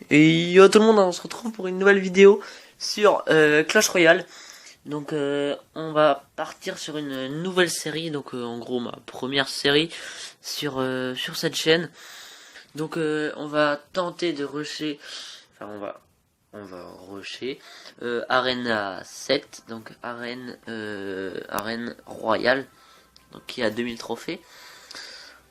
Et yo tout le monde, on se retrouve pour une nouvelle vidéo sur Clash Royale. Donc on va partir sur une nouvelle série, donc en gros ma première série sur cette chaîne. Donc on va tenter de rusher, enfin on va rusher Arena 7, donc arène royale, donc qui a 2000 trophées.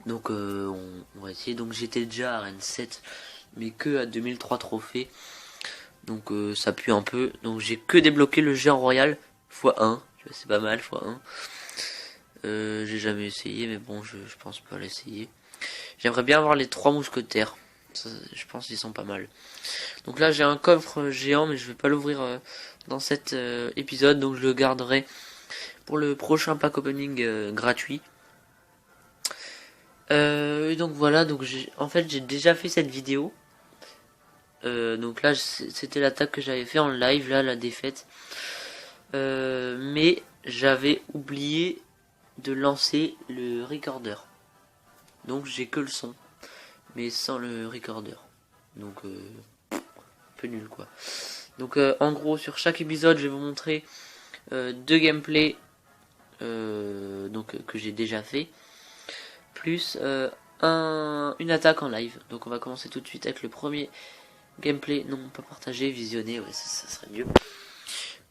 Donc on va essayer. Donc j'étais déjà à Arène 7 mais que à 2003 trophées, donc ça pue un peu. Donc j'ai que débloqué le géant royal x1, c'est pas mal, x1. J'ai jamais essayé, mais bon, je pense pas l'essayer. J'aimerais bien avoir les 3 mousquetaires, ça, je pense qu'ils sont pas mal. Donc là j'ai un coffre géant, mais je vais pas l'ouvrir dans cet épisode, donc je le garderai pour le prochain pack opening gratuit. Et donc voilà, donc j'ai déjà fait cette vidéo. Donc là c'était l'attaque que j'avais fait en live, là la défaite, mais j'avais oublié de lancer le recorder, donc j'ai que le son mais sans le recorder, donc un peu nul quoi. Donc en gros sur chaque épisode je vais vous montrer 2 gameplays donc que j'ai déjà fait, plus une attaque en live. Donc on va commencer tout de suite avec le premier gameplay, non pas partagé, visionné, ouais ça serait mieux.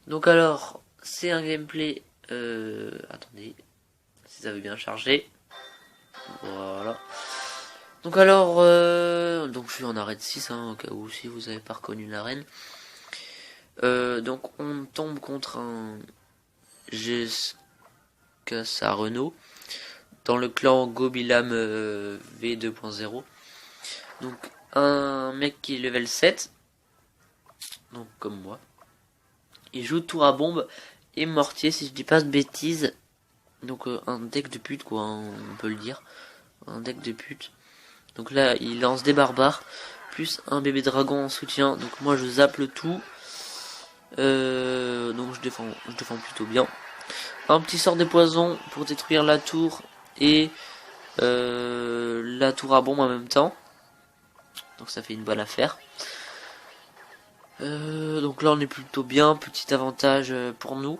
Donc alors c'est un gameplay, attendez si ça veut bien charger, voilà. Donc alors donc je suis en arène 6 au cas où si vous avez pas reconnu l'arène. Donc on tombe contre un GSKSA Renault dans le clan Gobilam V2.0. donc un mec qui est level 7, donc comme moi. Il joue tour à bombe et mortier si je dis pas de bêtises. Donc un deck de pute quoi, on peut le dire. Un deck de pute. Donc là il lance des barbares plus un bébé dragon en soutien. Donc moi je zappe le tout. Donc je défends plutôt bien. Un petit sort des poisons pour détruire la tour et la tour à bombe en même temps. Donc ça fait une bonne affaire. Donc là on est plutôt bien, petit avantage pour nous.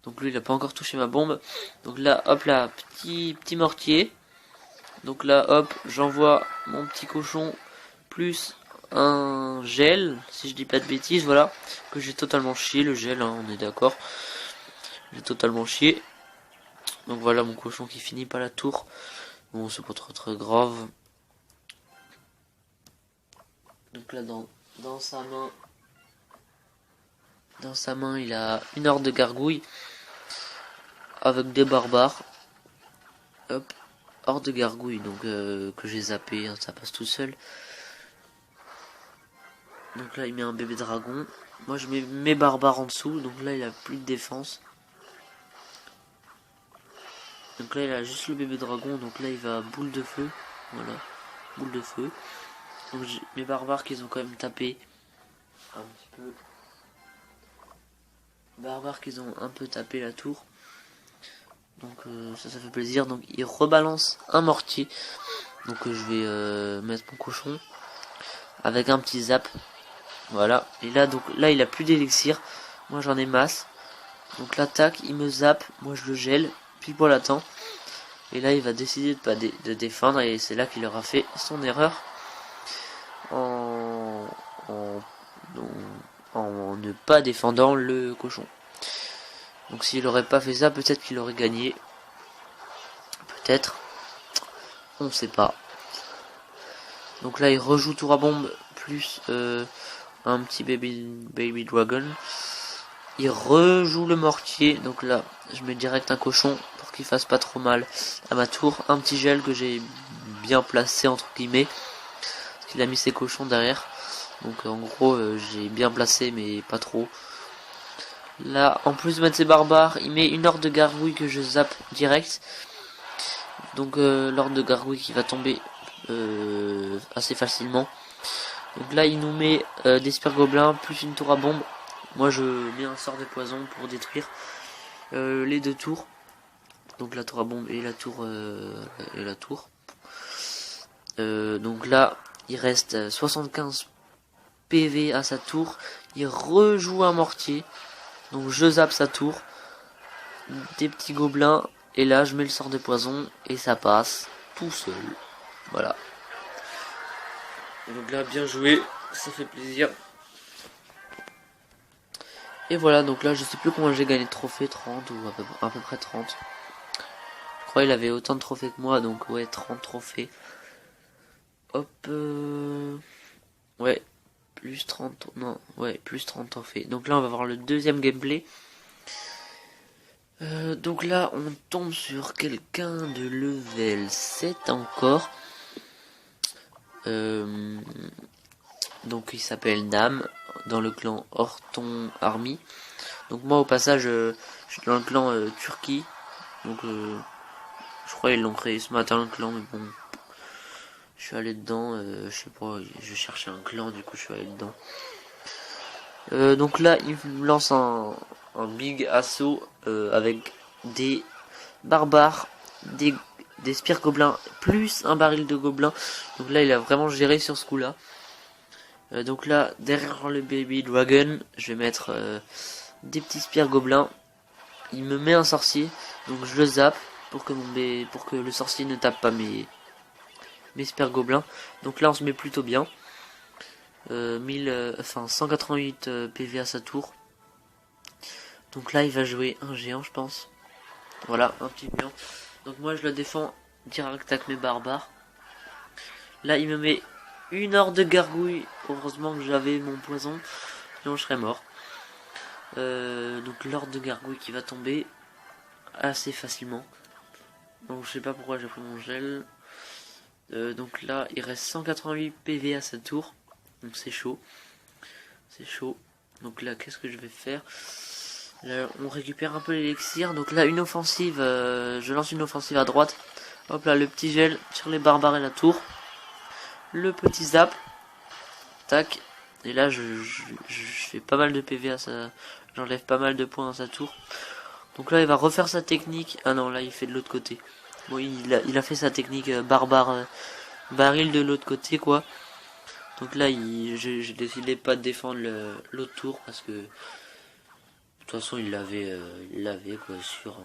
Donc lui il a pas encore touché ma bombe. Donc là hop là, petit mortier. Donc là hop, j'envoie mon petit cochon plus un gel, si je dis pas de bêtises, voilà, que j'ai totalement chié le gel, hein, on est d'accord. J'ai totalement chié. Donc voilà mon cochon qui finit pas la tour. Bon c'est pas très grave. Donc là dans sa main il a une horde de gargouilles avec des barbares. Hop, horde de gargouilles donc que j'ai zappé, hein, ça passe tout seul. Donc là il met un bébé dragon. Moi je mets mes barbares en dessous, donc là il a plus de défense. Donc là il a juste le bébé dragon, donc là il va boule de feu. Voilà, boule de feu. Donc mes barbares qu'ils ont quand même tapé un petit peu. Barbares qu'ils ont un peu tapé la tour. Donc ça fait plaisir. Donc il rebalance un mortier. Donc je vais mettre mon cochon avec un petit zap. Voilà. Et là donc là il a plus d'élixir. Moi j'en ai masse. Donc l'attaque il me zappe. Moi je le gèle. Puis pour la temps. Et là il va décider de pas de défendre. Et c'est là qu'il aura fait son erreur. En ne pas défendant le cochon. Donc s'il aurait pas fait ça, peut-être qu'il aurait gagné. Peut-être. On sait pas. Donc là il rejoue tour à bombe plus un petit baby dragon. Il rejoue le mortier. Donc là je mets direct un cochon pour qu'il fasse pas trop mal à ma tour. Un petit gel que j'ai bien placé entre guillemets. Parce qu'il a mis ses cochons derrière. Donc en gros j'ai bien placé mais pas trop. Là en plus de mettre ses barbares, il met une horde de gargouilles que je zappe direct. Donc l'horde de gargouilles qui va tomber assez facilement. Donc là il nous met des spear gobelins plus une tour à bombe. Moi je mets un sort de poison pour détruire les deux tours. Donc la tour à bombe et la tour donc là il reste 75 PV à sa tour. Il rejoue un mortier. Donc je zappe sa tour. Des petits gobelins. Et là je mets le sort de poison. Et ça passe tout seul. Voilà. Et donc là bien joué. Ça fait plaisir. Et voilà, donc là je sais plus combien j'ai gagné de trophées. 30 ou à peu près 30. Je crois qu'il avait autant de trophées que moi. Donc ouais, 30 trophées. Hop. Ouais. Plus 30. Non, ouais, plus 30 trophées. Donc là on va voir le deuxième gameplay. Donc là on tombe sur quelqu'un de level 7 encore. Donc il s'appelle Nam dans le clan Horton Army. Donc moi au passage je suis dans le clan Turquie. Donc je crois ils l'ont créé ce matin le clan, mais bon je suis allé dedans, je sais pas, je cherchais un clan, du coup je suis allé dedans. Donc là il me lance un big assaut avec des barbares, des spears gobelins plus un baril de gobelins. Donc là il a vraiment géré sur ce coup là. Donc là derrière le baby dragon je vais mettre des petits spears gobelins. Il me met un sorcier, donc je le zappe pour que le sorcier ne tape pas mes spears gobelins. Donc là on se met plutôt bien. 188 PV à sa tour. Donc là il va jouer un géant je pense. Voilà, un petit géant. Donc moi je le défends direct avec mes barbares. Là il me met une horde de gargouilles. Heureusement que j'avais mon poison, sinon je serais mort. Donc l'horde de gargouilles qui va tomber assez facilement. Donc je sais pas pourquoi j'ai pris mon gel. Donc là il reste 188 PV à sa tour. Donc c'est chaud. C'est chaud. Donc là qu'est-ce que je vais faire? Là, on récupère un peu l'élixir. Donc là une offensive. Je lance une offensive à droite. Hop là le petit gel sur les barbares et la tour. Le petit zap. Tac. Et là je fais pas mal de PV à sa. J'enlève pas mal de points à sa tour. Donc là il va refaire sa technique. Ah non là il fait de l'autre côté. Bon il a fait sa technique barbare baril de l'autre côté quoi. Donc là j'ai décidé pas de défendre l'autre tour parce que de toute façon il l'avait quoi sûr.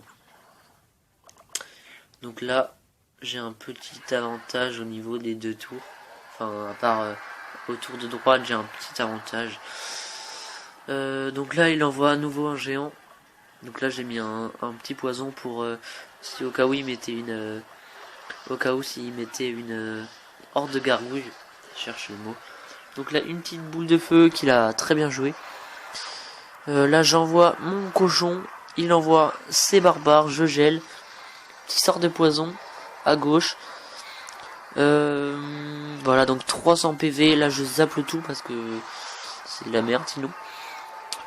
Donc là j'ai un petit avantage au niveau des deux tours. Enfin à part au tour de droite j'ai un petit avantage. Donc là il envoie à nouveau un géant. Donc là j'ai mis un petit poison pour si au cas où il mettait une au cas où s'il mettait une horde de gargouilles. Je cherche le mot. Donc là une petite boule de feu qu'il a très bien joué. Là j'envoie mon cochon. Il envoie ses barbares. Je gèle. Petit sort de poison à gauche. Voilà donc 300 PV. Là je zappe le tout parce que c'est la merde sinon.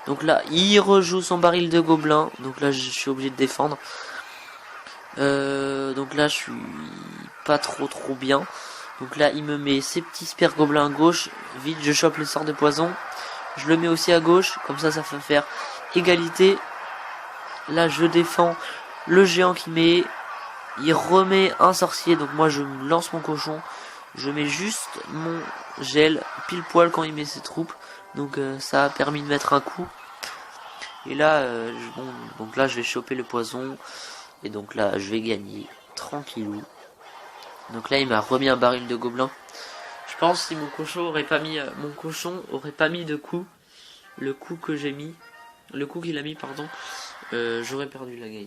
Donc là, il rejoue son baril de gobelins. Donc là, je suis obligé de défendre. Donc là, je suis pas trop bien. Donc là, il me met ses petits spears gobelins à gauche. Vite, je chope les sorts de poison. Je le mets aussi à gauche. Comme ça fait faire égalité. Là, je défends le géant qui met. Il remet un sorcier. Donc moi, je lance mon cochon. Je mets juste mon gel pile poil quand il met ses troupes. Donc ça a permis de mettre un coup. Et là, donc là je vais choper le poison. Et donc là je vais gagner tranquillou. Donc là il m'a remis un baril de gobelins. Je pense si mon cochon aurait pas mis de coup. Le coup que j'ai mis. Le coup qu'il a mis pardon. J'aurais perdu la game.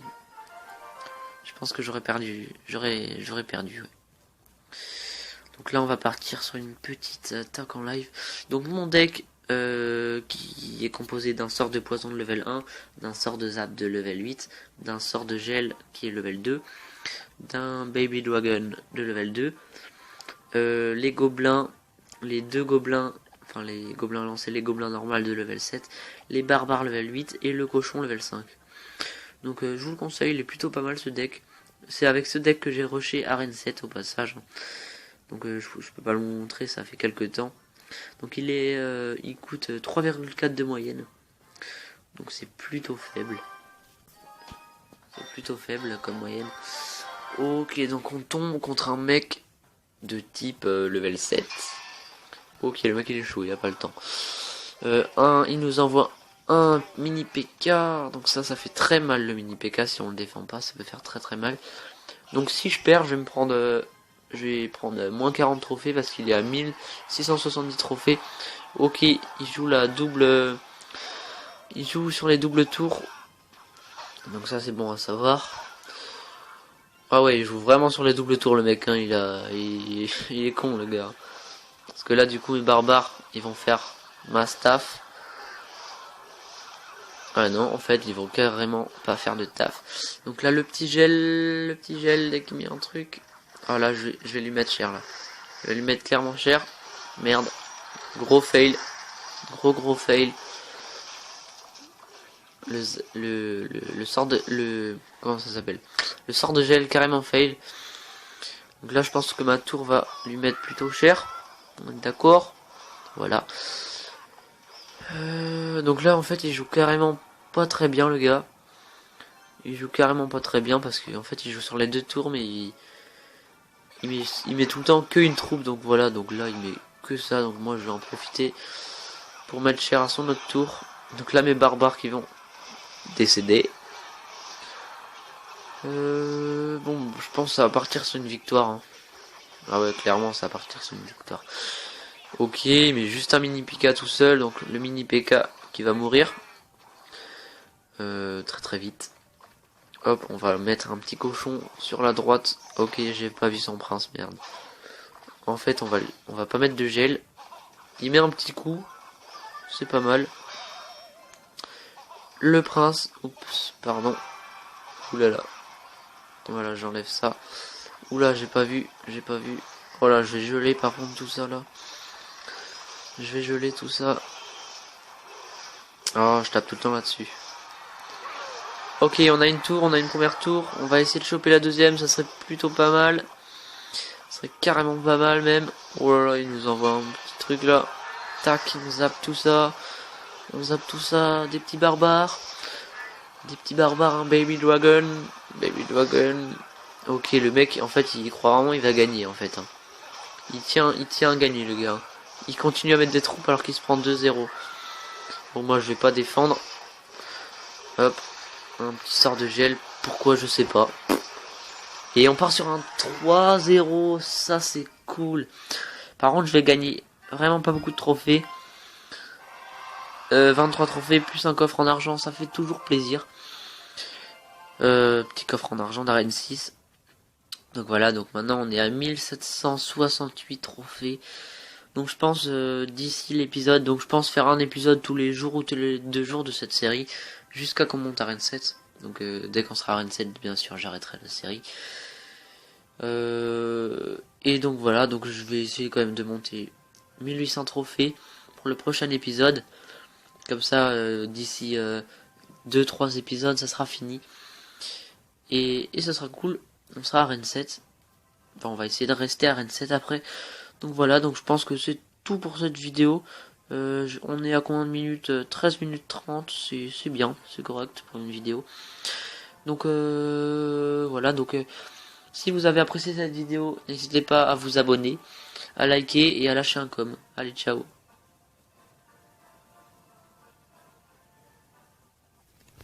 Je pense que j'aurais perdu. J'aurais perdu. Ouais. Donc là on va partir sur une petite attaque en live. Donc mon deck qui est composé d'un sort de poison de level 1, d'un sort de zap de level 8, d'un sort de gel qui est level 2, d'un baby dragon de level 2, les gobelins, les deux gobelins, enfin les gobelins lancés, les gobelins normales de level 7, les barbares level 8 et le cochon level 5. Donc je vous le conseille, il est plutôt pas mal ce deck. C'est avec ce deck que j'ai rushé Arène 7 au passage. Donc je peux pas le montrer, ça fait quelques temps. Donc il coûte 3,4 de moyenne. Donc c'est plutôt faible. C'est plutôt faible comme moyenne. Ok, donc on tombe contre un mec de type level 7. Ok, le mec il est chaud, il a pas le temps. Il nous envoie un mini PK. Donc ça fait très mal le mini PK. Si on le défend pas, ça peut faire très très mal. Donc si je perds, je vais prendre moins 40 trophées parce qu'il est à 1670 trophées. Ok, il joue la double. Il joue sur les doubles tours. Donc ça c'est bon à savoir. Ah ouais, il joue vraiment sur les doubles tours le mec, hein. Il est con le gars. Parce que là du coup les barbares, ils vont faire ma staff. Ah non, en fait, ils vont carrément pas faire de taf. Donc là, le petit gel, dès qu'il met un truc. Ah là, je vais lui mettre cher là. Je vais lui mettre clairement cher. Merde. Gros fail. Gros fail. Le sort de... comment ça s'appelle? Le sort de gel carrément fail. Donc là, je pense que ma tour va lui mettre plutôt cher. On est d'accord. Voilà. Donc là, en fait, il joue carrément pas très bien, le gars. Il joue carrément pas très bien parce qu'en fait, il joue sur les deux tours, mais il met tout le temps que une troupe. Donc voilà, donc là, il met que ça. Donc moi, je vais en profiter pour mettre cher à son autre tour. Donc là, mes barbares qui vont décéder. Bon, je pense que ça va partir sur une victoire. Hein. Ah ouais, clairement, ça va partir sur une victoire. Ok, mais juste un mini PK tout seul. Donc le mini PK qui va mourir. Très très vite. Hop, on va mettre un petit cochon sur la droite. Ok, j'ai pas vu son prince, merde. En fait, on va pas mettre de gel. Il met un petit coup. C'est pas mal. Le prince. Oups, pardon. Oulala. Voilà, j'enlève ça. Oula, j'ai pas vu. Voilà, je vais geler par contre tout ça là. Je vais geler tout ça. Oh, je tape tout le temps là-dessus. Ok, on a une tour, on a une première tour. On va essayer de choper la deuxième, ça serait plutôt pas mal. Ça serait carrément pas mal même. Oh là là, il nous envoie un petit truc là. Tac, on zappe tout ça. On zappe tout ça. Des petits barbares. Un baby dragon. Baby dragon. Ok, le mec, en fait, il croit vraiment il va gagner en fait. Hein. Il tient à gagner le gars. Il continue à mettre des troupes alors qu'il se prend 2-0. Bon, moi je vais pas défendre. Hop. Un petit sort de gel. Pourquoi, je sais pas. Et on part sur un 3-0. Ça, c'est cool. Par contre, je vais gagner vraiment pas beaucoup de trophées. 23 trophées plus un coffre en argent. Ça fait toujours plaisir. Petit coffre en argent d'arène 6. Donc voilà. Donc maintenant, on est à 1768 trophées. Donc je pense d'ici l'épisode. Donc je pense faire un épisode tous les jours ou tous les 2 jours de cette série. Jusqu'à qu'on monte à Arène 7. Donc dès qu'on sera à Arène 7, bien sûr, j'arrêterai la série. Et donc voilà, donc je vais essayer quand même de monter 1800 trophées pour le prochain épisode. Comme ça, d'ici 2-3 épisodes, ça sera fini. Et ça sera cool. On sera à Arène 7. Enfin, on va essayer de rester à Arène 7 après. Donc voilà, donc je pense que c'est tout pour cette vidéo. On est à combien de minutes? 13 minutes 30, c'est bien, c'est correct pour une vidéo. Donc voilà, donc si vous avez apprécié cette vidéo, n'hésitez pas à vous abonner, à liker et à lâcher un com. Allez, ciao.